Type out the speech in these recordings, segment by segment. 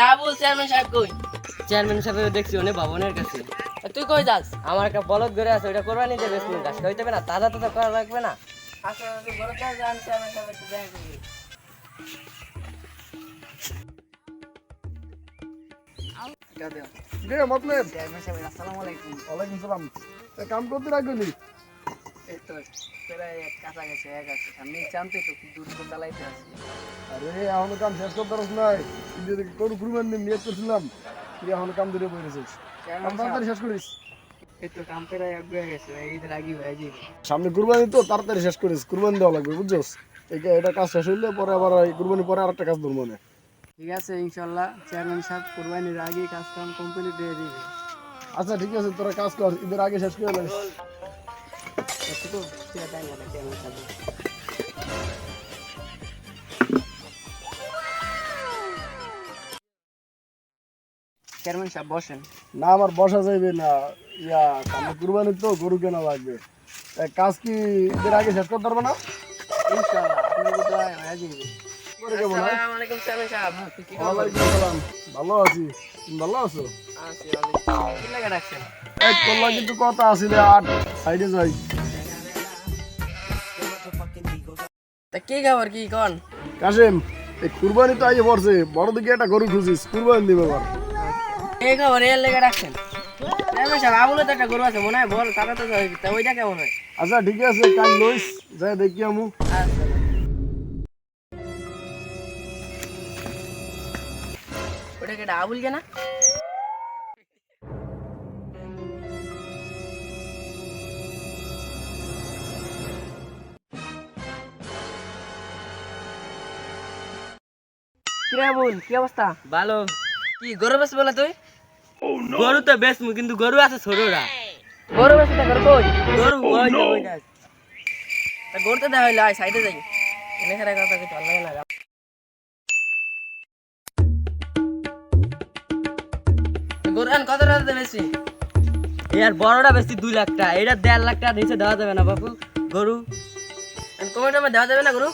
Abul chairman সাহেব কই? Chairman সাহেব দেখছি অনেক ভবনের কাছে। তুই কই যাস? আমার একটা বলদ ঘরে আছে, ওইটা কোরবানি দেবে তুমি গাছ খাইতে হবে না, তাজা তাজা করা লাগবে না। আচ্ছা তুই বড় কাজ জান চেয়ারম্যান সাহেব একটু দেখা করবি। মতলব চেয়ারম্যান সাহেব আসসালামু আলাইকুম। ওয়ালাইকুম সালাম। কাম করতে রাখলি? এই তো প্রায় কাঁচা গেছে এক আছে। আমি জানতে তো কি দ্রুত চালাইতে আছি। আরে এখনো কাম শেষ করতে পারছ নাই? কোন কুরবান দিন নিয়ত করছিলাম, তুই এখনো কাম ধরে বসেছিস। কাম তাড়াতাড়ি শেষ করিস। এই তো কাম প্রায় এক হয়ে গেছে, ঈদের আগে হয়ে যাবে। সামনে কুরবানি তো, তাড়াতাড়ি শেষ করিস, কুরবানি দেওয়া লাগবে বুঝছস। এটা কাজ শেষ হইলে পরে আবার কুরবানি পরে আর একটা কাজ ধরবো না। ঠিক আছে ইনশাল্লাহ চেয়ারম্যান সাহেব কুরবানির আগে কাজ কাম কমপ্লিট দিয়ে দিবে। আচ্ছা ঠিক আছে, তোরা কাজ কর, ঈদের আগে শেষ করে নিস। একটু তো চেয়ার টাইম লাগে চেয়ারম্যান সাহেব। চেয়ারম্যান সাহেব বসেন। না আমার বসা যাইবে না, সামনে কুরবানি তো, গরু কেনা লাগবে। কাজ কি ঈদের আগে শেষ করতে পারবো না? ইনশাআল্লাহ আপনার দোয়া হয়ে যাবে। করে কেমন হয়? আসসালামু আলাইকুম চেয়ারম্যান সাহেব। কি খবর? ওয়ালাইকুম সালাম। ভালো আছি, তুমি ভালো আছো? আছি ওয়ালাইকুম। কি লাগা রাখছেন? এই তোলা কিন্তু কথা আসলে আর সাইডে যাই। তা কি খবর কি কোন? কাশেম, এই কুরবানি তো আইয়ে পড়ছে, বড় দিকে একটা গরু খুঁজিস, কুরবানি দিবে এবার। এই খবর এর লেগে রাখছেন? চেয়ারম্যান সাহেব আবুলে তো একটা গরু আছে মনে হয়, বল টাকা তো তা ওইটা কেমন হয়? আচ্ছা ঠিক আছে, কাল লইস, যাই দেখি আমু। আচ্ছা ওটা কি আবুল কেনা? কি রে আবুল, কি অবস্থা? ভালো। কি গরু বেশ বলে তুই? গরু তো বেচমু, কিন্তু গরু আছে ছোটরা। গরু বেশ গরু কই? গরু ওই যে ওইটা। তা গরু তো দেখা হইলো, আয় সাইডে যাই। এনে খেলা কথা কিছু ভালো লাগে না। গরু আন কত টাকা বেশি? এর বড়টা বেশি 2 লাখ টাকা, এটা 1.5 লাখ টাকা নিচে দেওয়া যাবে না বাবু। গরু কমেন্ট আমার দেওয়া যাবে না গরু?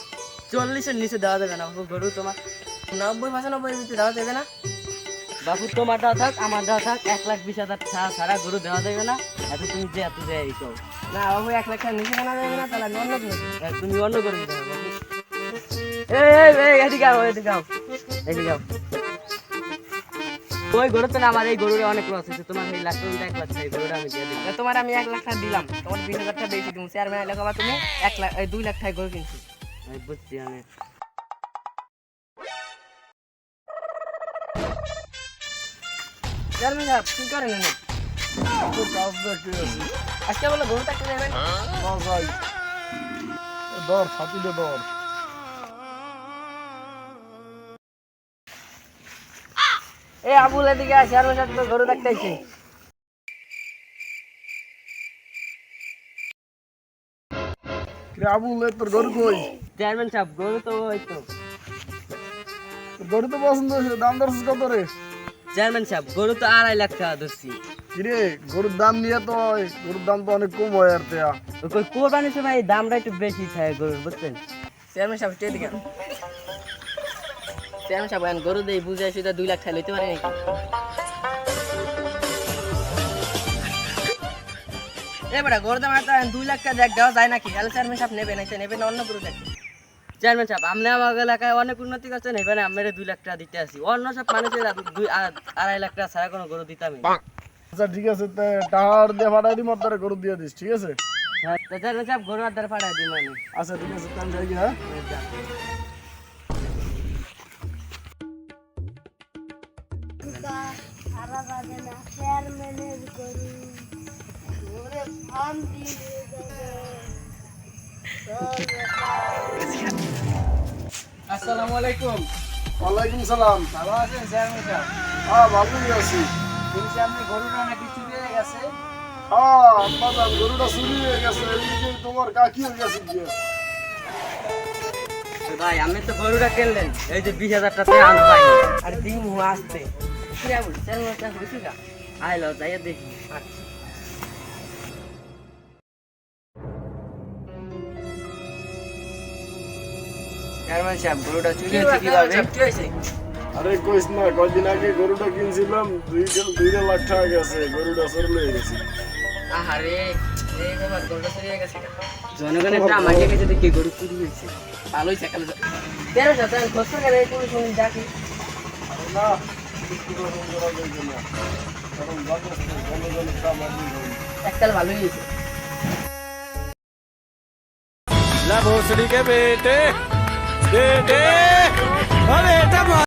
40-এর নিচে দেওয়া যাবে না বাবু। গরু তোমার 90-95 ভিতরে দেওয়া যাবে না? বাবু, তোমারটাও থাক আমারটাও থাক, 1,20,000 ছাড়া গরু দেওয়া যাবে না। এত তুমি যে এত যে এই সব না বাবু 1 লাখ টাকা নিচে কেনা যাবে না, তাহলে আমি অন্য কিনবো। তুমি অন্য করে দিতে হবে বাবু। এই এদিকে আও, এদিকে আও, এদিকে আও। ওই গরু তো না, আমার এই গরুরে অনেক লস হয়েছে। তোমার এই লাখ টাকা 1 লাখ চাই, গরুটা আমি দিয়ে দিই। তা তোমার আমি 1 লাখ টাকা দিলাম, তোমার 20,000 টাকা বেশি দিব। চেয়ারম্যান এলাকা বা তুমি 1 লাখ 2 লাখ টাকা গরু কিনছি। আমি বুঝছি। আমি চেয়ারম্যান সাহেব কি করেন এনে? তো কাজ দেখতে আছি। আজকে বলে গরু থাকতে যাবেন? না যাই, দর ছাতিলে দর। এই আবুল এদিকে আয়, চেয়ারম্যান সাহেব তো গরু থাকতে আইছে। কিরে আবুল, তোর গরু কই? চেয়ারম্যান সাহেব, গরু তো ওই তো। তোর গরু তো পছন্দ হয়েছে, দাম দরছিস কত রে? চেয়ারম্যান সাহেব, গরু তো 2.5 লাখ টাকা ধরছি। কিরে গরুর দাম নিয়ে তো গরুর দাম তো অনেক কম হয় আর তেয়া। ওই কোরবানির সময় এই দামটা একটু বেশি থাকে গরুর, বুঝছেন? চেয়ারম্যান সাহেব একটু এদিকে আন। চেয়ারম্যান সাহেব এখন গরু দেই বুঝে আসি 2 লাখ টাকা লইতে পারি নাকি? বেটা গরু দাম 2 লাখ টাকা দেখ দেওয়া যায় নাকি? তাহলে চেয়ারম্যান সাহেব নেবে নাকি নেবে না অন্য গরু দেখবে? চেয়ারম্যান সাহেব, আপনি আমার এলাকায় অনেক উন্নতি করছেন, এখানে আমরা 2 লাখ টাকা দিতে আসি। অন্য সব মানুষের 2.5 লাখ টাকা ছাড়া কোনো গরু দিতাম না। আচ্ছা ঠিক আছে, টাহার দিয়ে পাঠাই দিই, মত গরু দিয়ে দিস, ঠিক আছে? হ্যাঁ, তো চেয়ারম্যান সাহেব, গরু আর দ্বারা পাঠাই দিন আমি। আচ্ছা ঠিক আছে, তাহলে যাই কি, হ্যাঁ? আসসালামু আলাইকুম। ওয়ালাইকুম সালাম। ভালো আছেন চেয়ারম্যান সাহেব? হ্যাঁ ভালোই আছি। শুনছি আপনি গরুটা নাকি চুরি হয়ে গেছে। হ্যাঁ আম্মা, গরুটা চুরি হয়ে গেছে, এদিকে তোমার কাকি হয়ে গেছে গিয়ে। তো ভাই, আপনি তো গরুটা কিনলেন, এই যে 20,000 টাকা আনো ভাই। আর দিন আসতে কি রে বল চেয়ারম্যান সাহেব হইছে গা? আইলো যাইয়া দেখি। আচ্ছা চেয়ারম্যান সাহেব গরুটা চুরি হয়েছে কিভাবে? কি হয়েছে? আরে কইস না, কয়দিন আগে গরুটা কিনছিলাম, 2 লাখ টাকা গেছে, গরুটা চোর লয়ে গেছে। আহারে এই ব্যাপার গরুটা চুরি গেছে জনগণের একটা আমাকে কাছে দেখি গরু চুরি হয়েছে। ভালোই সকালে 1300 টাকা খরচ করে পুরো শুনি ডাকি আরে না, কিছু রকম করা যাইবে না। এখন বাজারে জনগণের দাম আছে। এককাল ভালোই হয়েছে La भोसड़ी के बेटे बेटे अरे